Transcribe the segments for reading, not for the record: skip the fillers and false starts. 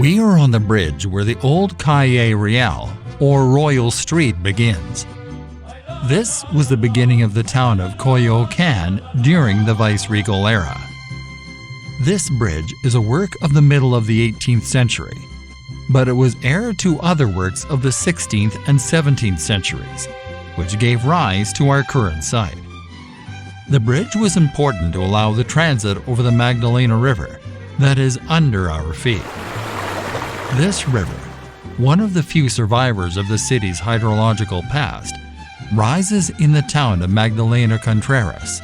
We are on the bridge where the old Calle Real, or Royal Street, begins. This was the beginning of the town of Coyoacan during the viceregal era. This bridge is a work of the middle of the 18th century, but it was heir to other works of the 16th and 17th centuries, which gave rise to our current site. The bridge was important to allow the transit over the Magdalena River that is under our feet. This river, one of the few survivors of the city's hydrological past, rises in the town of Magdalena Contreras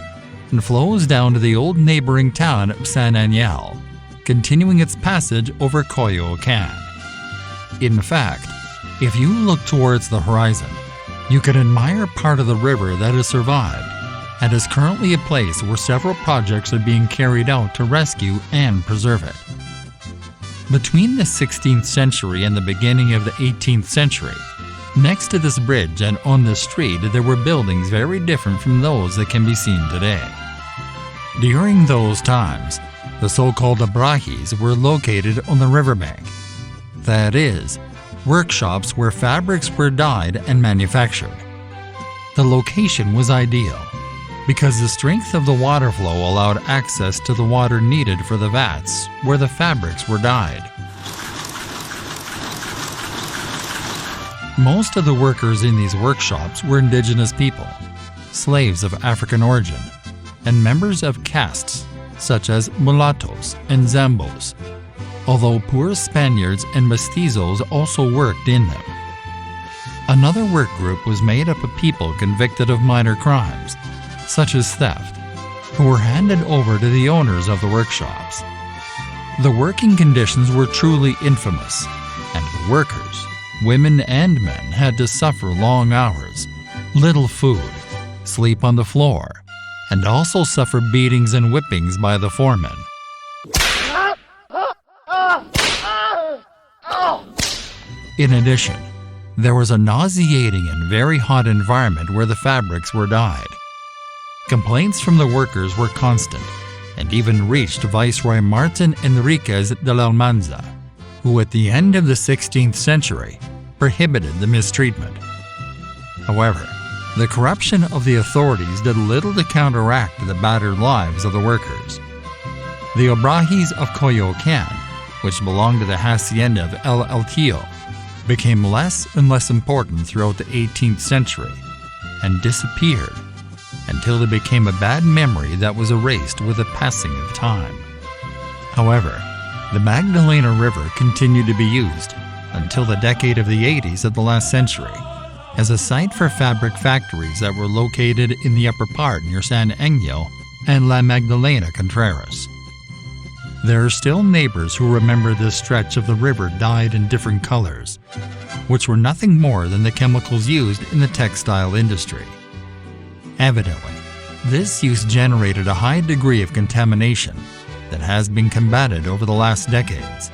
and flows down to the old neighboring town of San Angel, continuing its passage over Coyoacan. In fact, if you look towards the horizon, you can admire part of the river that has survived and is currently a place where several projects are being carried out to rescue and preserve it. Between the 16th century and the beginning of the 18th century, next to this bridge and on this street there were buildings very different from those that can be seen today. During those times, the so-called abrahis were located on the riverbank. That is, workshops where fabrics were dyed and manufactured. The location was ideal because the strength of the water flow allowed access to the water needed for the vats where the fabrics were dyed. Most of the workers in these workshops were indigenous people, slaves of African origin, and members of castes such as mulattoes and zambos, although poor Spaniards and mestizos also worked in them. Another work group was made up of people convicted of minor crimes, such as theft, who were handed over to the owners of the workshops. The working conditions were truly infamous, and the workers, women and men, had to suffer long hours, little food, sleep on the floor, and also suffer beatings and whippings by the foremen. In addition, there was a nauseating and very hot environment where the fabrics were dyed. Complaints from the workers were constant and even reached Viceroy Martin Enriquez de la Almanza, who at the end of the 16th century prohibited the mistreatment. However, the corruption of the authorities did little to counteract the battered lives of the workers. The abrahis of Coyoacan, which belonged to the hacienda of El Altillo, became less and less important throughout the 18th century and disappeared until they became a bad memory that was erased with the passing of time. However, the Magdalena River continued to be used until the decade of the 80s of the last century as a site for fabric factories that were located in the upper part near San Angel and La Magdalena Contreras. There are still neighbors who remember this stretch of the river dyed in different colors, which were nothing more than the chemicals used in the textile industry. Evidently, this use generated a high degree of contamination that has been combated over the last decades.